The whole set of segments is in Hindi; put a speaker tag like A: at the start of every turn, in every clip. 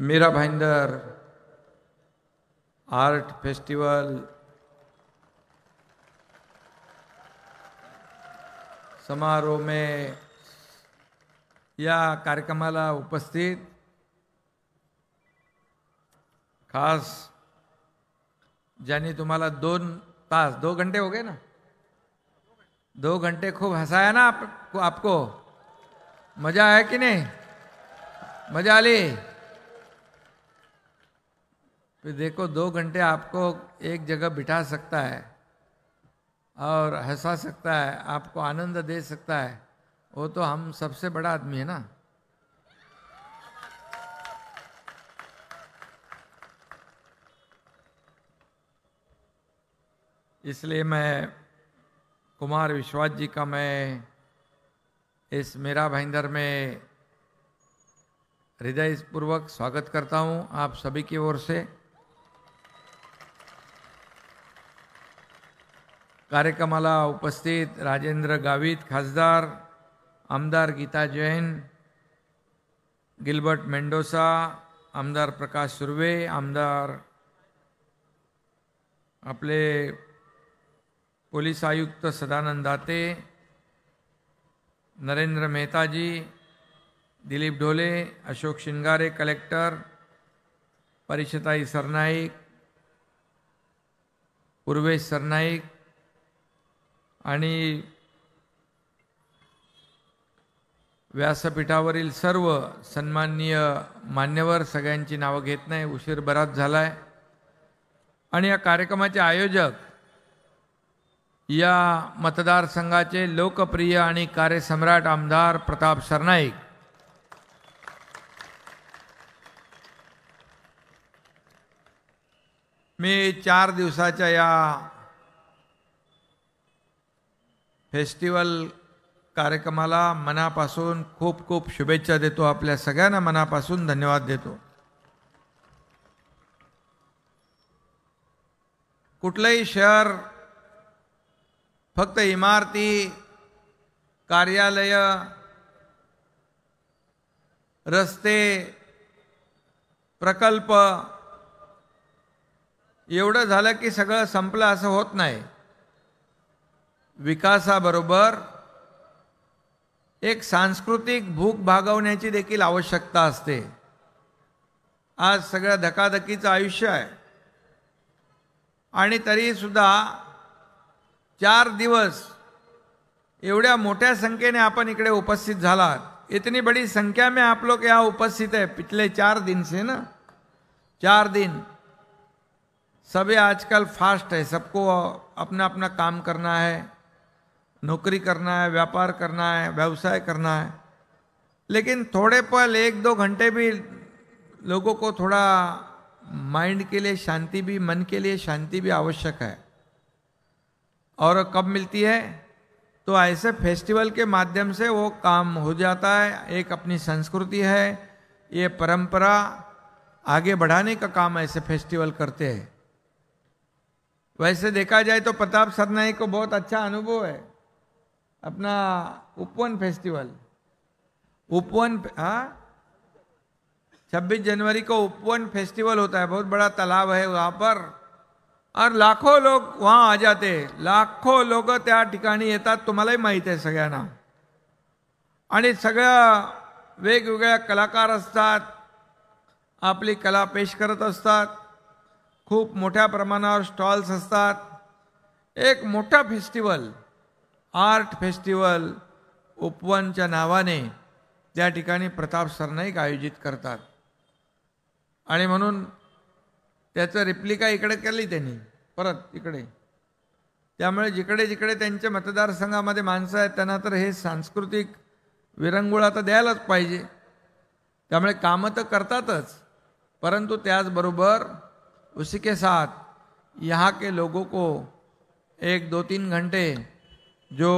A: मीरा भाईंदर आर्ट फेस्टिवल समारोह में या कार्यक्रमाला उपस्थित खास ज्यांनी तुम्हाला 2 घंटे हो गए ना, 2 घंटे खूब हंसाया ना आपको मजा आया कि नहीं? मजा आली? फिर देखो 2 घंटे आपको एक जगह बिठा सकता है और हंसा सकता है, आपको आनंद दे सकता है, वो तो हम सबसे बड़ा आदमी है ना। इसलिए मैं कुमार विश्वास जी का मैं इस मीरा भाईंदर में हृदयपूर्वक स्वागत करता हूं आप सभी की ओर से। कार्यक्रमाला उपस्थित राजेंद्र गावित खासदार, आमदार गीता जैन, गिलबर्ट मेंडोसा, आमदार प्रकाश सुर्वे, आमदार आपले पोलीस आयुक्त सदानंद दाते, नरेंद्र मेहता जी, दिलीप ढोले, अशोक शिंगारे कलेक्टर, परिषताई सरनाईक, पूर्वेश सरनाईक आणि व्यासपीठावरील सर्व सन्माननीय मान्यवर, सगळ्यांची नावं घेत नाही, उशीर बराच झालाय। आणि या कार्यक्रमाचे आयोजक या मतदारसंघाचे लोकप्रिय आणि कार्यसम्राट आमदार प्रताप सरनाईक, मी 4 दिवसाच्या या फेस्टिवल कार्यक्रमाला मनापासून खूप खूप शुभेच्छा देतो, आपल्या सगळ्यांना मनापासून धन्यवाद देतो। कुठलंही शहर फक्त इमारती, कार्यालय, रस्ते, प्रकल्प एवढं झालं की सगळं संपलं असं होत नाही। विकासाबरोबर एक सांस्कृतिक भूक भागवण्याची देखील आवश्यकता असते। आज सगळं धकाधकीचं आयुष्य आहे आणि तरी सुद्धा 4 दिवस एवढ्या मोठ्या संख्येने आपण इकडे उपस्थित झालात। इतनी बड़ी संख्या में आप लोग यहाँ उपस्थित है पिछले 4 दिन से ना, 4 दिन। सभी आजकल फास्ट है, सबको अपना अपना काम करना है, नौकरी करना है, व्यापार करना है, व्यवसाय करना है, लेकिन थोड़े पल 1-2 घंटे भी लोगों को थोड़ा माइंड के लिए शांति भी, मन के लिए शांति भी आवश्यक है। और कब मिलती है? तो ऐसे फेस्टिवल के माध्यम से वो काम हो जाता है। एक अपनी संस्कृति है, ये परंपरा आगे बढ़ाने का काम ऐसे फेस्टिवल करते हैं। वैसे देखा जाए तो प्रताप सरनाईक को बहुत अच्छा अनुभव है अपना उपवन फेस्टिवल। उपवन 26 जनवरी को उपवन फेस्टिवल होता है, बहुत बड़ा तालाब है वहाँ पर, और लाखों लोग वहाँ आ जाते, लाखों लोग त्या ठिकाणी येतात, तुम्हालाही माहिती आहे सगळ्यांना। आणि सगळ्या वेगवेगळ्या कलाकार असतात, आपली कला पेश करत असतात, खूप मोठ्या प्रमाणावर स्टॉल्स असतात। एक मोठा फेस्टिवल, आर्ट फेस्टिवल उपवनच्या नावाने त्या ठिकाणी प्रताप सरनाईक आयोजित करतात। आणि म्हणून त्याचं रिप्लिका इकडे केली त्यांनी परत इकडे। त्यामुळे जिकडे जिकडे त्यांच्या मतदारसंघामध्ये माणसं आहेत त्यांना तर हे सांस्कृतिक विरंगुळा तर द्यायलाच पाहिजे। त्यामुळे कामं तर करतातच, परंतु त्याचबरोबर उसी के साथ यहाँ के लोगों को 1-2-3 घंटे जो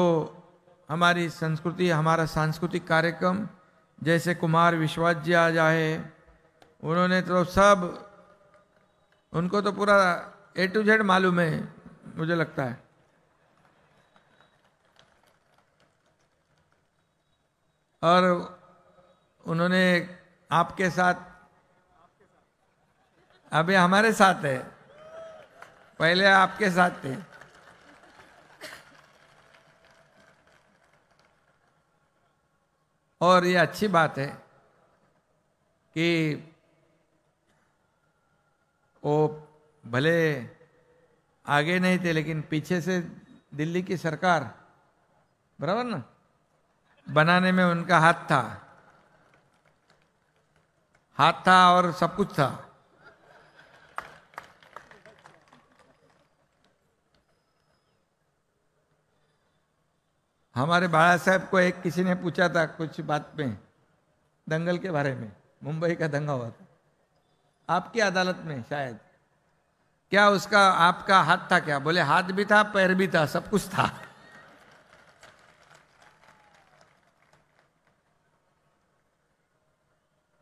A: हमारी संस्कृति, हमारा सांस्कृतिक कार्यक्रम, जैसे कुमार विश्वास जी आज आए, उन्होंने तो सब, उनको तो पूरा A to Z मालूम है मुझे लगता है। और उन्होंने आपके साथ अभी हमारे साथ है, पहले आपके साथ थे। और ये अच्छी बात है कि वो भले आगे नहीं थे, लेकिन पीछे से दिल्ली की सरकार, बराबर ना, बनाने में उनका हाथ था और सब कुछ था। हमारे बाला साहब को एक किसी ने पूछा था कुछ बात में, दंगल के बारे में, मुंबई का दंगा हुआ था आपकी अदालत में शायद, क्या उसका आपका हाथ था क्या? बोले हाथ भी था, पैर भी था, सब कुछ था।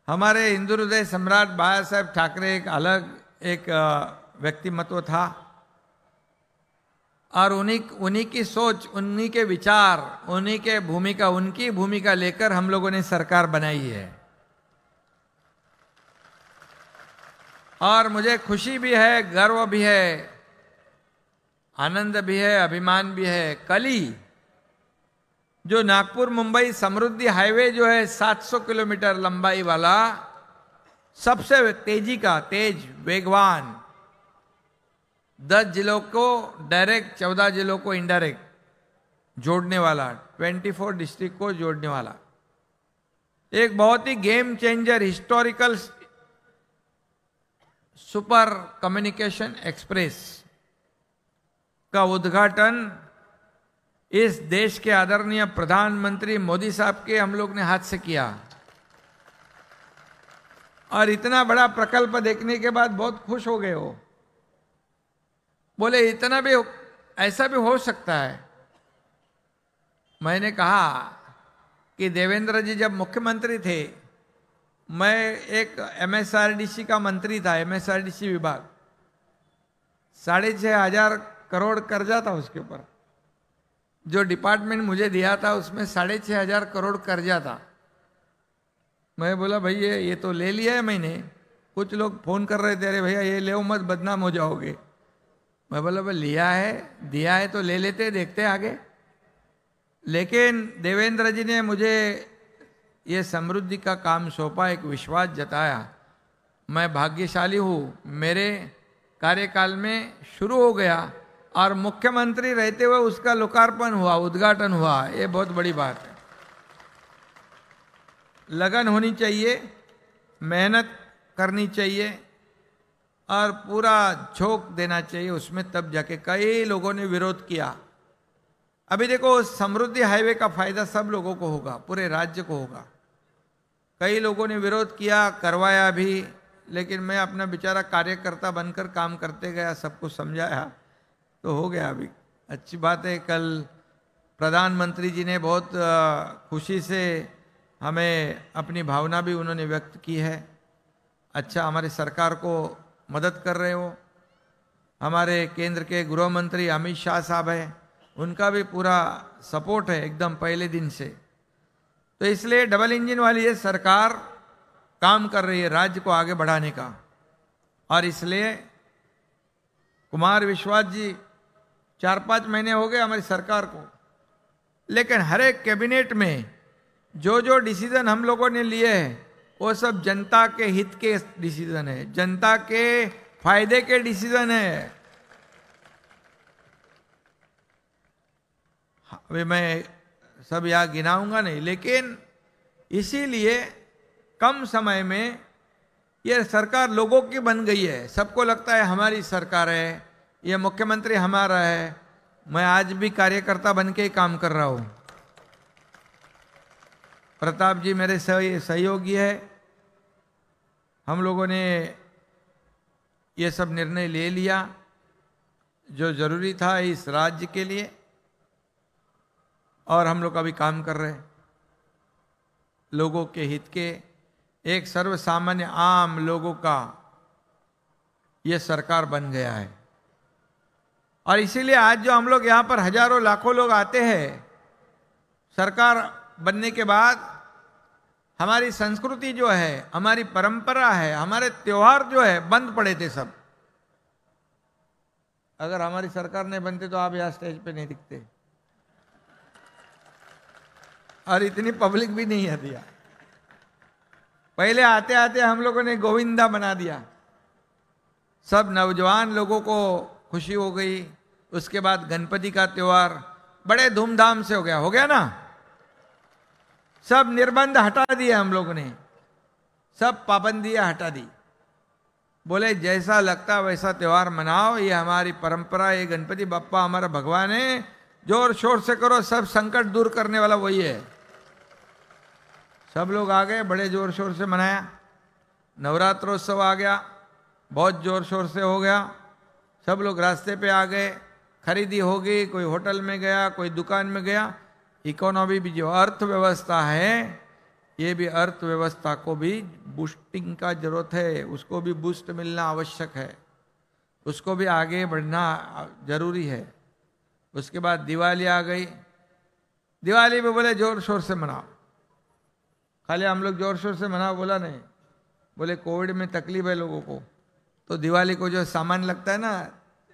A: हमारे हिंदू हृदय सम्राट बाला साहेब ठाकरे एक अलग एक व्यक्तिमत्व था, और उन्हीं की सोच, उन्हीं के विचार, उनकी भूमिका लेकर हम लोगों ने सरकार बनाई है। और मुझे खुशी भी है, गर्व भी है, आनंद भी है, अभिमान भी है। कल ही जो नागपुर मुंबई समृद्धि हाईवे जो है 700 किलोमीटर लंबाई वाला, सबसे तेज वेगवान, 10 जिलों को डायरेक्ट, 14 जिलों को इनडायरेक्ट जोड़ने वाला, 24 डिस्ट्रिक्ट को जोड़ने वाला एक बहुत ही game changer historical super communication express का उद्घाटन इस देश के आदरणीय प्रधानमंत्री मोदी साहब के हम लोग ने हाथ से किया। और इतना बड़ा प्रकल्प देखने के बाद बहुत खुश हो गए हो। बोले इतना भी, ऐसा भी हो सकता है। मैंने कहा कि देवेंद्र जी जब मुख्यमंत्री थे, मैं एक एमएसआरडीसी का मंत्री था, एमएसआरडीसी विभाग, 6,500 करोड़ कर्जा था उसके ऊपर। जो डिपार्टमेंट मुझे दिया था उसमें 6,500 करोड़ कर्जा था। मैं बोला भाई ये तो ले लिया है मैंने। कुछ लोग फोन कर रहे थे, अरे भैया ये ले मत, बदनाम हो जाओगे। मैं बोला भाई लिया है, दिया है तो ले लेते, देखते आगे। लेकिन देवेंद्र जी ने मुझे ये समृद्धि का काम सौंपा, एक विश्वास जताया। मैं भाग्यशाली हूँ, मेरे कार्यकाल में शुरू हो गया और मुख्यमंत्री रहते हुए उसका लोकार्पण हुआ, उद्घाटन हुआ। ये बहुत बड़ी बात है। लगन होनी चाहिए, मेहनत करनी चाहिए और पूरा झोंक देना चाहिए उसमें, तब जाके। कई लोगों ने विरोध किया। अभी देखो, समृद्धि हाईवे का फायदा सब लोगों को होगा, पूरे राज्य को होगा। कई लोगों ने विरोध किया, करवाया भी, लेकिन मैं अपना बेचारा कार्यकर्ता बनकर काम करते गया, सबको समझाया तो हो गया। अभी अच्छी बात है, कल प्रधानमंत्री जी ने बहुत खुशी से हमें अपनी भावना भी उन्होंने व्यक्त की है। अच्छा, हमारी सरकार को मदद कर रहे हो। हमारे केंद्र के गृह मंत्री अमित शाह साहब हैं, उनका भी पूरा सपोर्ट है एकदम पहले दिन से। तो इसलिए डबल इंजन वाली ये सरकार काम कर रही है राज्य को आगे बढ़ाने का। और इसलिए कुमार विश्वास जी 4-5 महीने हो गए हमारी सरकार को, लेकिन हर एक कैबिनेट में जो जो डिसीजन हम लोगों ने लिए हैं वो सब जनता के हित के डिसीजन है, जनता के फायदे के डिसीजन है। अभी मैं सब यहाँ गिनाऊंगा नहीं, लेकिन इसीलिए कम समय में ये सरकार लोगों की बन गई है। सबको लगता है हमारी सरकार है, ये मुख्यमंत्री हमारा है। मैं आज भी कार्यकर्ता बन के काम कर रहा हूं। प्रताप जी मेरे सहयोगी है। हम लोगों ने ये सब निर्णय ले लिया जो जरूरी था इस राज्य के लिए, और हम लोग अभी काम कर रहे हैं लोगों के हित के। एक सर्वसामान्य आम लोगों का ये सरकार बन गया है। और इसीलिए आज जो हम लोग यहाँ पर हजारों लाखों लोग आते हैं, सरकार बनने के बाद हमारी संस्कृति जो है, हमारी परंपरा है, हमारे त्योहार जो है बंद पड़े थे सब। अगर हमारी सरकार नहीं बनती तो आप यहां स्टेज पे नहीं दिखते, और इतनी पब्लिक भी नहीं आती। पहले आते आते हम लोगों ने गोविंदा बना दिया, सब नौजवान लोगों को खुशी हो गई। उसके बाद गणपति का त्योहार बड़े धूमधाम से हो गया ना। सब निर्बंध हटा दिए हम लोगों ने, सब पाबंदियां हटा दी। बोले जैसा लगता वैसा त्योहार मनाओ, ये हमारी परंपरा, ये गणपति बप्पा हमारा भगवान है, जोर शोर से करो, सब संकट दूर करने वाला वही है। सब लोग आ गए, बड़े जोर शोर से मनाया। नवरात्रोत्सव आ गया, बहुत जोर शोर से हो गया। सब लोग रास्ते पे आ गए, खरीदी हो गई, कोई होटल में गया, कोई दुकान में गया। इकोनॉमी भी, जो अर्थव्यवस्था है, ये भी अर्थव्यवस्था को भी बूस्टिंग का जरूरत है, उसको भी बूस्ट मिलना आवश्यक है, उसको भी आगे बढ़ना जरूरी है। उसके बाद दिवाली आ गई। दिवाली में बोले जोर शोर से मनाओ। खाली हम लोग जोर शोर से मनाओ बोला नहीं, बोले कोविड में तकलीफ है लोगों को, तो दिवाली को जो सामान लगता है ना,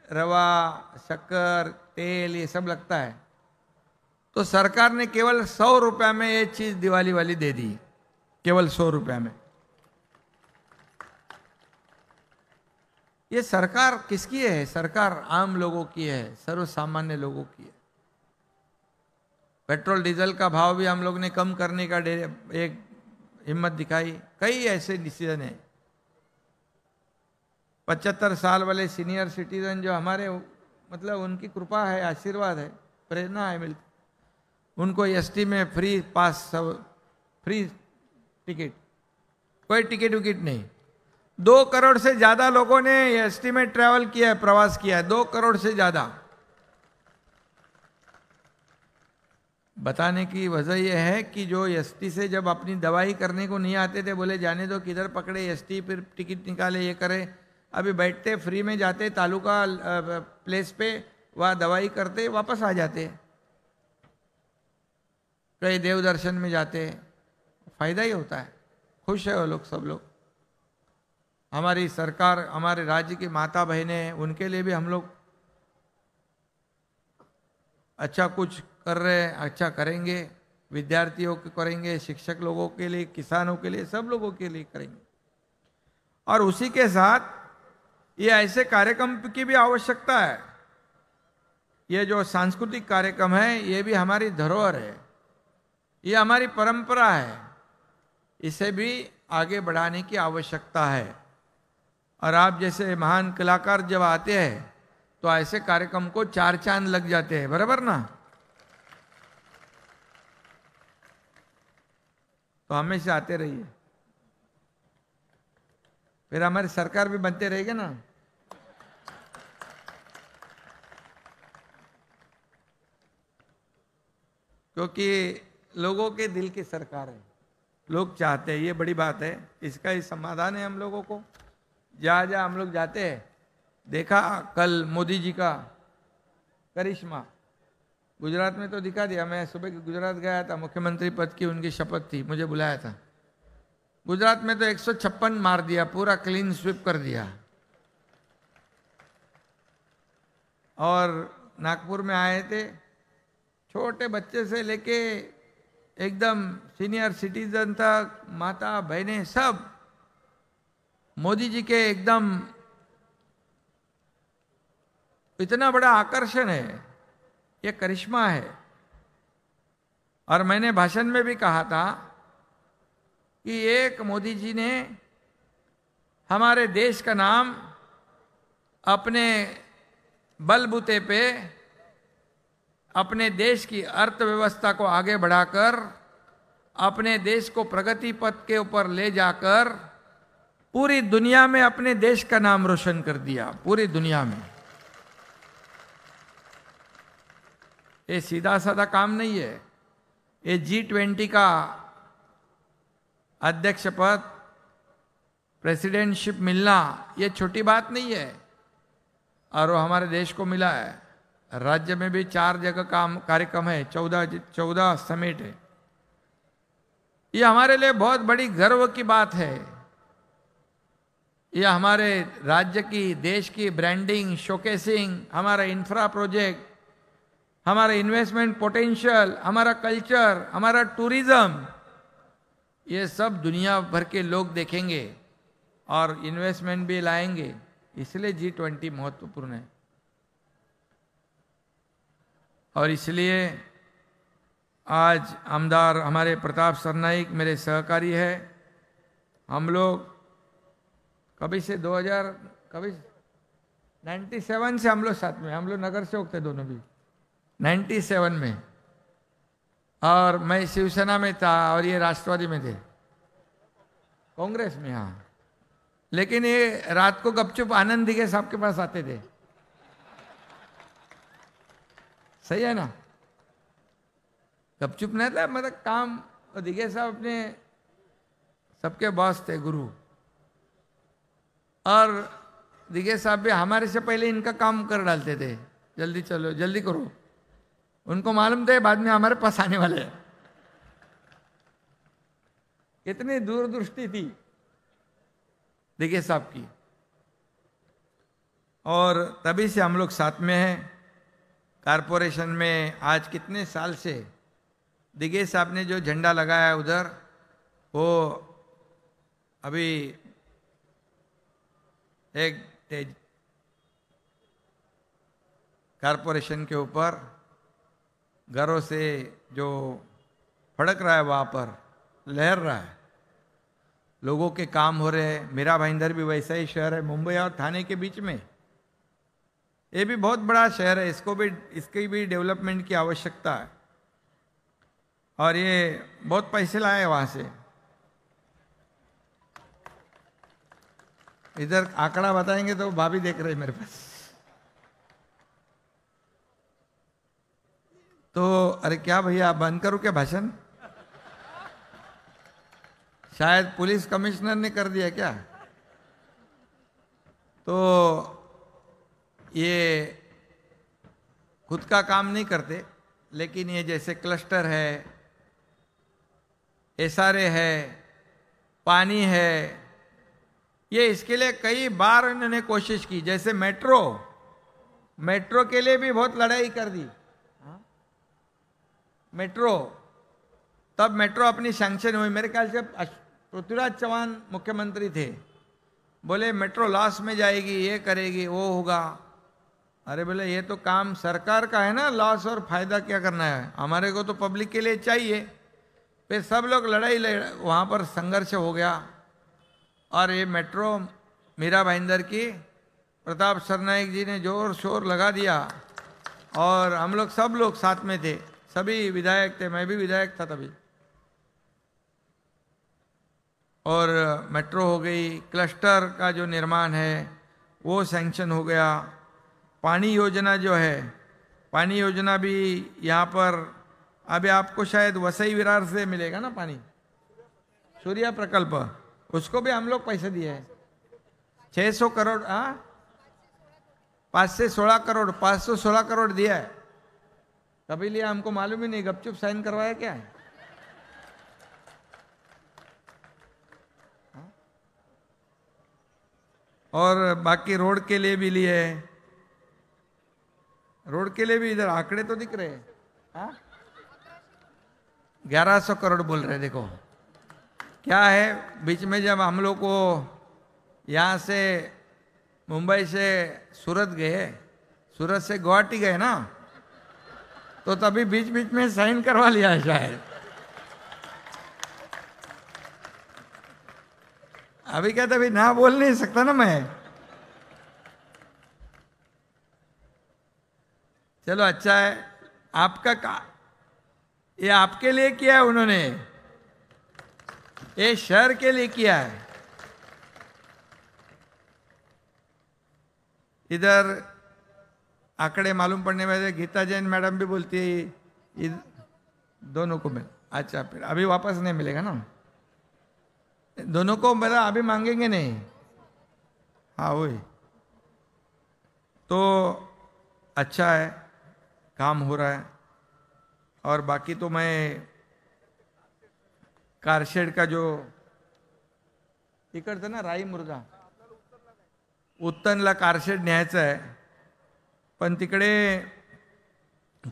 A: रवा, शक्कर, तेल, ये सब लगता है, तो सरकार ने केवल 100 रुपया में ये चीज दिवाली वाली दे दी, केवल 100 रुपया में। ये सरकार किसकी है? सरकार आम लोगों की है, सर्वसामान्य लोगों की है। पेट्रोल डीजल का भाव भी हम लोग ने कम करने का एक हिम्मत दिखाई। कई ऐसे डिसीजन है। 75 साल वाले सीनियर सिटीजन जो हमारे, मतलब उनकी कृपा है, आशीर्वाद है, प्रेरणा है मिलती, उनको एसटी में फ्री पास, सब फ्री टिकट, कोई टिकट विकेट नहीं। 2 करोड़ से ज्यादा लोगों ने एसटी में ट्रैवल किया है, प्रवास किया है, 2 करोड़ से ज्यादा। बताने की वजह यह है कि जो एसटी से जब अपनी दवाई करने को नहीं आते थे, बोले जाने दो, किधर पकड़े एसटी, फिर टिकट निकाले, ये करे। अभी बैठते फ्री में जाते तालुका प्लेस पे, वहाँ दवाई करते, वापस आ जाते। कई देव दर्शन में जाते, फायदा ही होता है। खुश है वो लोग, सब लोग। हमारी सरकार, हमारे राज्य की माता बहनें, उनके लिए भी हम लोग अच्छा कुछ कर रहे हैं, अच्छा करेंगे। विद्यार्थियों के करेंगे, शिक्षक लोगों के लिए, किसानों के लिए, सब लोगों के लिए करेंगे। और उसी के साथ ये ऐसे कार्यक्रम की भी आवश्यकता है। ये जो सांस्कृतिक कार्यक्रम है, ये भी हमारी धरोहर है, ये हमारी परंपरा है, इसे भी आगे बढ़ाने की आवश्यकता है। और आप जैसे महान कलाकार जब आते हैं तो ऐसे कार्यक्रम को 4 चांद लग जाते हैं, बराबर ना? तो हमेशा आते रहिए, फिर हमारी सरकार भी बनते रहेगी ना। क्योंकि लोगों के दिल की सरकार है, लोग चाहते हैं, ये बड़ी बात है। इसका ही समाधान है हम लोगों को। जहाँ जहाँ हम लोग जाते हैं, देखा कल मोदी जी का करिश्मा, गुजरात में तो दिखा दिया। मैं सुबह गुजरात गया था, मुख्यमंत्री पद की उनकी शपथ थी, मुझे बुलाया था। गुजरात में तो 156 मार दिया, पूरा क्लीन स्वीप कर दिया। और नागपुर में आए थे, छोटे बच्चे से लेके एकदम सीनियर सिटीजन तक, माता बहनें, सब मोदी जी के एकदम, इतना बड़ा आकर्षण है, ये करिश्मा है। और मैंने भाषण में भी कहा था कि एक मोदी जी ने हमारे देश का नाम अपने बलबूते पे, अपने देश की अर्थव्यवस्था को आगे बढ़ाकर, अपने देश को प्रगति पथ के ऊपर ले जाकर पूरी दुनिया में अपने देश का नाम रोशन कर दिया, पूरी दुनिया में। ये सीधा साधा काम नहीं है। ये G20 का अध्यक्ष पद, प्रेसिडेंटशिप मिलना, ये छोटी बात नहीं है। और वो हमारे देश को मिला है। राज्य में भी 4 जगह का कार्यक्रम है, 14 समिट है। ये हमारे लिए बहुत बड़ी गर्व की बात है। ये हमारे राज्य की, देश की ब्रांडिंग, शोकेसिंग, हमारा इंफ्रा प्रोजेक्ट, हमारा इन्वेस्टमेंट पोटेंशियल, हमारा कल्चर, हमारा टूरिज्म, ये सब दुनिया भर के लोग देखेंगे और इन्वेस्टमेंट भी लाएंगे। इसलिए G20 महत्वपूर्ण है। और इसलिए आज आमदार हमारे प्रताप सरनाईक मेरे सहकारी है। हम लोग कभी से 97 से हम लोग साथ में, हम लोग नगर सेवक थे दोनों भी 97 में, और मैं शिवसेना में था और ये राष्ट्रवादी में थे, कांग्रेस में। हाँ, लेकिन ये रात को गपचुप आनंद दिघे साहब के पास आते थे। सही है ना? गपचुप नहीं था, मतलब काम। और दिघे साहब अपने सबके बॉस थे, गुरु। और दिघे साहब भी हमारे से पहले इनका काम कर डालते थे, जल्दी चलो जल्दी करो। उनको मालूम था बाद में हमारे पास आने वाले हैं। कितनी दूरदृष्टि थी दिघे साहब की। और तभी से हम लोग साथ में हैं। कारपोरेशन में आज कितने साल से दिघे साहब ने जो झंडा लगाया उधर, वो अभी एक कारपोरेशन के ऊपर घरों से जो फड़क रहा है, वहाँ पर लहर रहा है, लोगों के काम हो रहे हैं। मीरा भाईंदर भी वैसा ही शहर है, मुंबई और ठाणे के बीच में। ये भी बहुत बड़ा शहर है, इसकी भी डेवलपमेंट की आवश्यकता है। और ये बहुत पैसे लाए वहां से। इधर आंकड़ा बताएंगे तो भाभी देख रहे मेरे पास। तो अरे क्या भैया, बंद करूं क्या भाषण? शायद पुलिस कमिश्नर ने कर दिया क्या? तो ये खुद का काम नहीं करते, लेकिन ये जैसे क्लस्टर है, एसआरए है, पानी है, ये इसके लिए कई बार इन्होंने कोशिश की। जैसे मेट्रो के लिए भी बहुत लड़ाई कर दी। मेट्रो, तब मेट्रो अपनी सैंक्शन हुई, मेरे ख्याल से पृथ्वीराज चौहान मुख्यमंत्री थे। बोले मेट्रो लॉस में जाएगी, ये करेगी, वो होगा। अरे बोले ये तो काम सरकार का है ना, लॉस और फायदा क्या करना है, हमारे को तो पब्लिक के लिए चाहिए। फिर सब लोग वहाँ पर संघर्ष हो गया। और ये मेट्रो मीरा भाईंदर की प्रताप सरनाईक जी ने जोर शोर लगा दिया। और हम लोग सब लोग साथ में थे, सभी विधायक थे, मैं भी विधायक था तभी। और मेट्रो हो गई, क्लस्टर का जो निर्माण है वो सैंक्शन हो गया। पानी योजना जो है, पानी योजना भी यहाँ पर अभी आपको शायद वसई विरार से मिलेगा ना पानी, सूर्या प्रकल्प, उसको भी हम लोग पैसे दिए हैं 600 करोड़। 5 से 16 करोड़, 516 करोड़ दिया है। कभी लिया हमको मालूम ही नहीं, गपचुप साइन करवाया क्या है। और बाकी रोड के लिए भी लिए, रोड के लिए भी इधर आंकड़े तो दिख रहे हैं। 1100 करोड़ बोल रहे। देखो क्या है, बीच में जब हम लोग को यहाँ से मुंबई से सूरत गए, सूरत से गुवाहाटी गए ना, तो तभी बीच बीच में साइन करवा लिया है शायद। अभी क्या, तभी ना बोल नहीं सकता ना मैं। चलो अच्छा है, आपका ये आपके लिए किया है उन्होंने, ये शहर के लिए किया है। इधर आंकड़े मालूम पड़ने वाले, गीता जैन मैडम भी बोलती है दोनों को मिल। अच्छा, फिर अभी वापस नहीं मिलेगा ना दोनों को, मेरा अभी मांगेंगे नहीं। हाँ वही तो अच्छा है, काम हो रहा है। और बाकी तो मैं कारशेड का जो इकडचं ना राई मुर्गा उत्तनला कारशेड न्यायचं आहे, पण तिकडे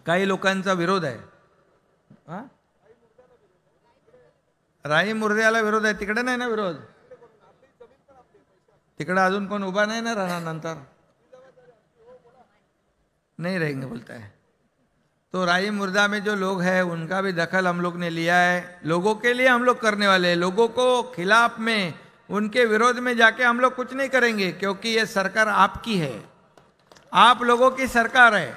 A: काही लोकांचा विरोध आहे. हा, राई मुर्द्याला विरोध आहे, तिकडे नाही ना विरोध. तिकडे अजून कोण उभा नाही ना राहणार, नंतर नहीं रहेंगे बोलता है. तो राई मुर्दा में जो लोग हैं उनका भी दखल हम लोग ने लिया है. लोगों के लिए हम लोग करने वाले हैं, लोगों को खिलाफ में उनके विरोध में जाके हम लोग कुछ नहीं करेंगे, क्योंकि ये सरकार आपकी है, आप लोगों की सरकार है.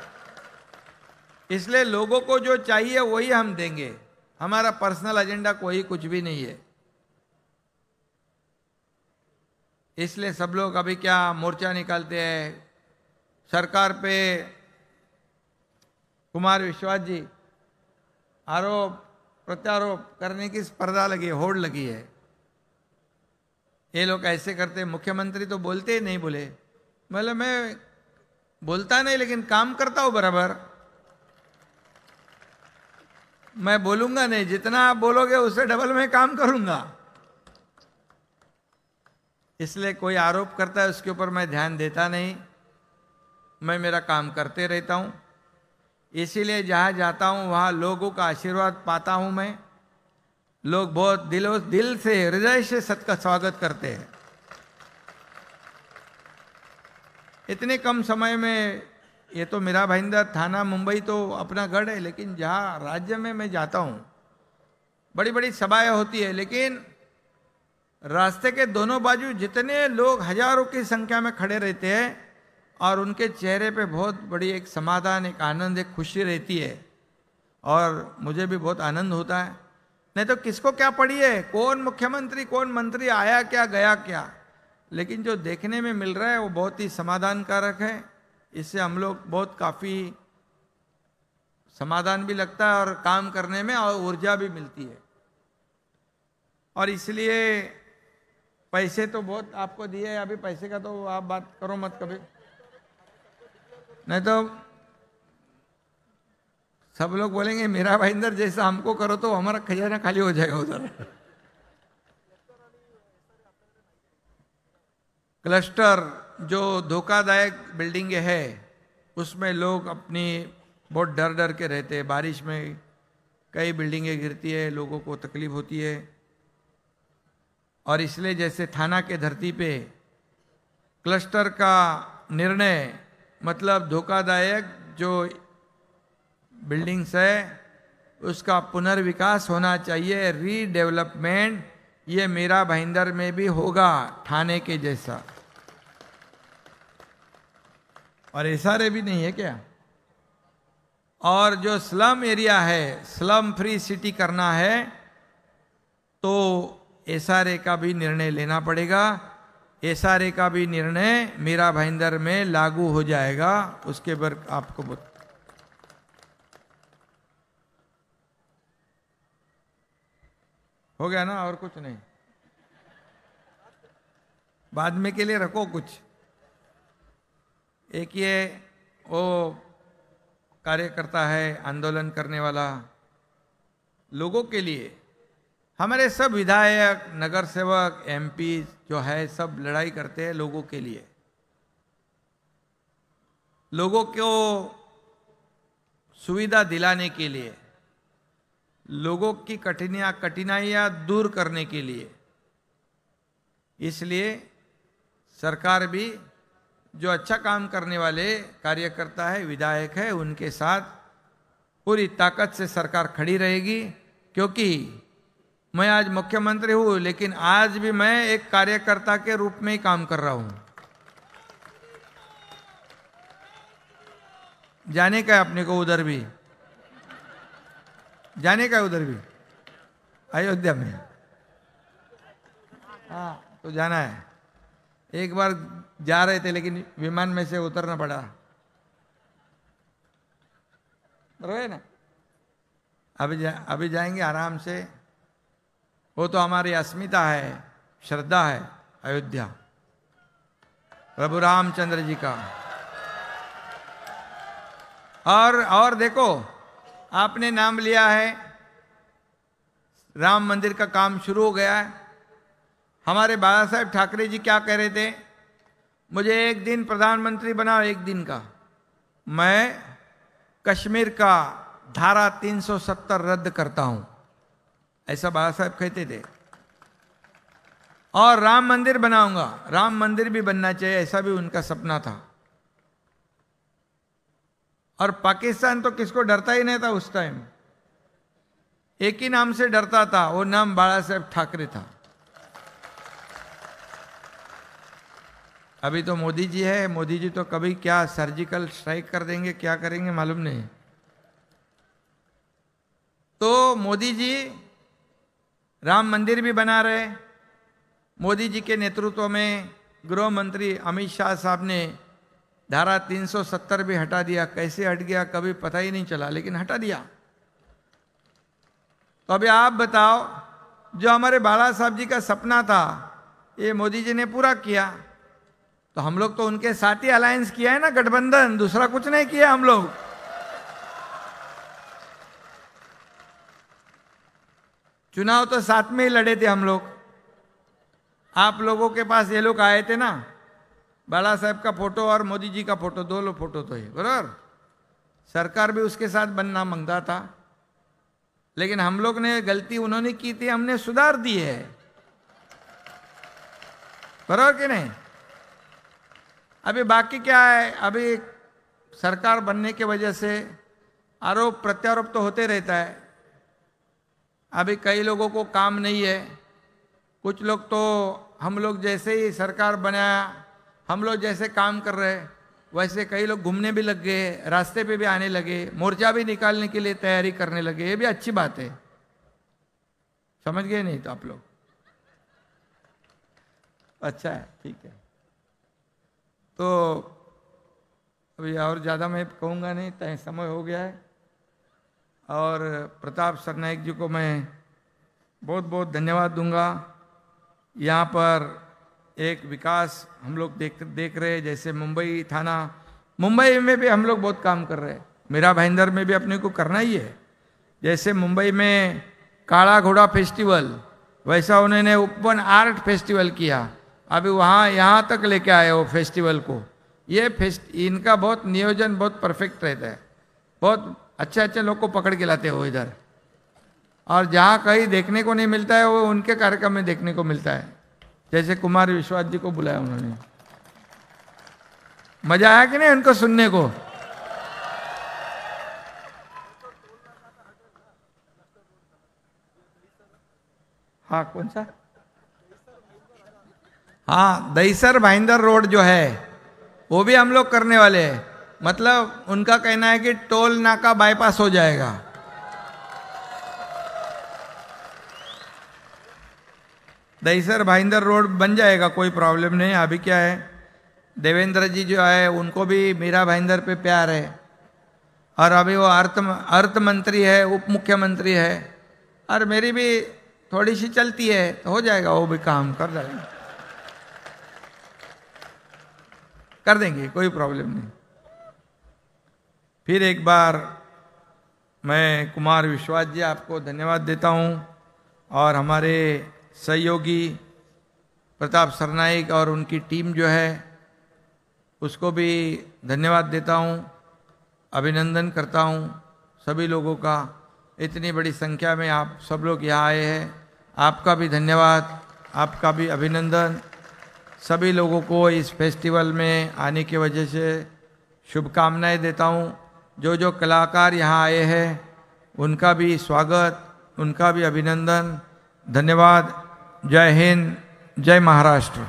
A: इसलिए लोगों को जो चाहिए वही हम देंगे. हमारा पर्सनल एजेंडा कोई कुछ भी नहीं है. इसलिए सब लोग अभी क्या मोर्चा निकालते हैं सरकार पे. कुमार विश्वास जी आरोप प्रत्यारोप करने की स्पर्धा लगी, होड़ लगी है. ये लोग ऐसे करते, मुख्यमंत्री तो बोलते ही नहीं. बोले मतलब मैं बोलता नहीं लेकिन काम करता हूं बराबर. मैं बोलूंगा नहीं, जितना आप बोलोगे उससे डबल मैं काम करूंगा. इसलिए कोई आरोप करता है उसके ऊपर मैं ध्यान देता नहीं, मैं मेरा काम करते रहता हूं. इसीलिए जहां जाता हूं वहां लोगों का आशीर्वाद पाता हूं मैं. लोग बहुत दिल से हृदय से सबका स्वागत करते हैं. इतने कम समय में, ये तो मेरा भाईंदर थाना मुंबई तो अपना गढ़ है, लेकिन जहां राज्य में मैं जाता हूं बड़ी बड़ी सभाएं होती है, लेकिन रास्ते के दोनों बाजू जितने लोग हजारों की संख्या में खड़े रहते हैं और उनके चेहरे पे बहुत बड़ी एक समाधान, एक आनंद, एक खुशी रहती है. और मुझे भी बहुत आनंद होता है. नहीं तो किसको क्या पड़ी है, कौन मुख्यमंत्री कौन मंत्री आया क्या गया क्या, लेकिन जो देखने में मिल रहा है वो बहुत ही समाधान कारक है. इससे हम लोग बहुत काफी समाधान भी लगता है और काम करने में और ऊर्जा भी मिलती है. और इसलिए पैसे तो बहुत आपको दिए, अभी पैसे का तो आप बात करो मत कभी, नहीं तो सब लोग बोलेंगे मेरा भाईंदर जैसा हमको करो तो हमारा खजाना खाली हो जाएगा उधर. क्लस्टर जो धोखादायक बिल्डिंग है उसमें लोग अपनी बहुत डर डर के रहते हैं. बारिश में कई बिल्डिंगें गिरती है, लोगों को तकलीफ होती है. और इसलिए जैसे थाना के धरती पे क्लस्टर का निर्णय, मतलब धोखादायक जो बिल्डिंग्स है उसका पुनर्विकास होना चाहिए, रीडेवलपमेंट, ये मेरा भाईंदर में भी होगा ठाणे के जैसा. और एसआरए भी नहीं है क्या. और जो स्लम एरिया है, स्लम फ्री सिटी करना है तो एसआरए का भी निर्णय लेना पड़ेगा. एसआरए का भी निर्णय मेरा भाईंदर में लागू हो जाएगा. उसके बाद आपको हो गया ना, और कुछ नहीं. बाद में के लिए रखो कुछ. एक ये वो कार्यकर्ता है, आंदोलन करने वाला, लोगों के लिए. हमारे सब विधायक, नगर सेवक, एमपी जो है सब लड़ाई करते हैं लोगों के लिए. लोगों को सुविधा दिलाने के लिए, लोगों की कठिनाइयां दूर करने के लिए. इसलिए सरकार भी जो अच्छा काम करने वाले कार्यकर्ता है, विधायक है, उनके साथ पूरी ताकत से सरकार खड़ी रहेगी. क्योंकि मैं आज मुख्यमंत्री हूं, लेकिन आज भी मैं एक कार्यकर्ता के रूप में ही काम कर रहा हूं. जाने का है अपने को उधर भी, जाने का है उधर भी, अयोध्या में. हाँ तो जाना है. एक बार जा रहे थे लेकिन विमान में से उतरना पड़ा. बराबर है ना. अभी जाएंगे आराम से. वो तो हमारी अस्मिता है, श्रद्धा है. अयोध्या प्रभु रामचंद्र जी का. और देखो, आपने नाम लिया है राम मंदिर का काम शुरू हो गया है। हमारे बाला साहेब ठाकरे जी क्या कह रहे थे, मुझे एक दिन प्रधानमंत्री बनाओ, एक दिन का, मैं कश्मीर का धारा 370 रद्द करता हूं, ऐसा बाला साहेब कहते थे। और राम मंदिर बनाऊंगा, राम मंदिर भी बनना चाहिए, ऐसा भी उनका सपना था। और पाकिस्तान तो किसको डरता ही नहीं था उस टाइम, एक ही नाम से डरता था, वो नाम बाला साहेब ठाकरे था। अभी तो मोदी जी है, मोदी जी तो कभी क्या सर्जिकल स्ट्राइक कर देंगे, क्या करेंगे मालूम नहीं। तो मोदी जी राम मंदिर भी बना रहे। मोदी जी के नेतृत्व में गृह मंत्री अमित शाह साहब ने धारा 370 भी हटा दिया। कैसे हट गया कभी पता ही नहीं चला, लेकिन हटा दिया। तो अभी आप बताओ, जो हमारे बाला साहब जी का सपना था ये मोदी जी ने पूरा किया, तो हम लोग तो उनके साथ ही अलायंस किया है ना, गठबंधन, दूसरा कुछ नहीं किया हम लोग। चुनाव तो साथ में ही लड़े थे हम लोग। आप लोगों के पास ये लोग आए थे ना, बाला साहब का फोटो और मोदी जी का फोटो, दो लोग फोटो तो है बराबर। सरकार भी उसके साथ बनना मांगता था, लेकिन हम लोग ने गलती उन्होंने की थी, हमने सुधार दी है, बराबर कि नहीं। अभी बाकी क्या है, अभी सरकार बनने की वजह से आरोप प्रत्यारोप तो होते रहता है। अभी कई लोगों को काम नहीं है, कुछ लोग तो हम लोग जैसे ही सरकार बनाया, हम लोग जैसे काम कर रहे वैसे कई लोग घूमने भी लग गए, रास्ते पे भी आने लगे, मोर्चा भी निकालने के लिए तैयारी करने लगे। ये भी अच्छी बात है, समझ गए नहीं तो आप लोग, अच्छा है, ठीक है। तो अभी और ज़्यादा मैं कहूँगा नहीं, तय समय हो गया है। और प्रताप सरनाईक जी को मैं बहुत बहुत धन्यवाद दूंगा। यहाँ पर एक विकास हम लोग देख रहे हैं, जैसे मुंबई थाना, मुंबई में भी हम लोग बहुत काम कर रहे हैं, मीरा भाईंदर में भी अपने को करना ही है। जैसे मुंबई में काला घोड़ा फेस्टिवल, वैसा उन्होंने ओपन आर्ट फेस्टिवल किया, अभी वहाँ यहाँ तक लेके आए वो फेस्टिवल को। ये इनका बहुत नियोजन बहुत परफेक्ट रहता है, बहुत अच्छे अच्छे लोग को पकड़ के लाते हो इधर, और जहाँ कहीं देखने को नहीं मिलता है वो उनके कार्यक्रम में देखने को मिलता है। जैसे कुमार विश्वास जी को बुलाया उन्होंने, मजा आया कि नहीं उनको सुनने को। हाँ कौन सा, हाँ दहीसर भाईंदर रोड जो है वो भी हम लोग करने वाले हैं। मतलब उनका कहना है कि टोल नाका बाईपास हो जाएगा। दहीसर भाईंदर रोड बन जाएगा, कोई प्रॉब्लम नहीं। अभी क्या है, देवेंद्र जी जो है उनको भी मीरा भाईंदर पे प्यार है, और अभी वो अर्थ मंत्री है, उप मुख्यमंत्री है, और मेरी भी थोड़ी सी चलती है, तो हो जाएगा, वो भी काम कर जाएगा, कर देंगे, कोई प्रॉब्लम नहीं। फिर एक बार मैं कुमार विश्वास जी आपको धन्यवाद देता हूँ, और हमारे सहयोगी प्रताप सरनाईक और उनकी टीम जो है उसको भी धन्यवाद देता हूँ, अभिनंदन करता हूँ सभी लोगों का। इतनी बड़ी संख्या में आप सब लोग यहाँ आए हैं, आपका भी धन्यवाद, आपका भी अभिनंदन। सभी लोगों को इस फेस्टिवल में आने की वजह से शुभकामनाएं देता हूँ। जो जो कलाकार यहाँ आए हैं उनका भी स्वागत, उनका भी अभिनंदन, धन्यवाद। जय हिंद, जय महाराष्ट्र।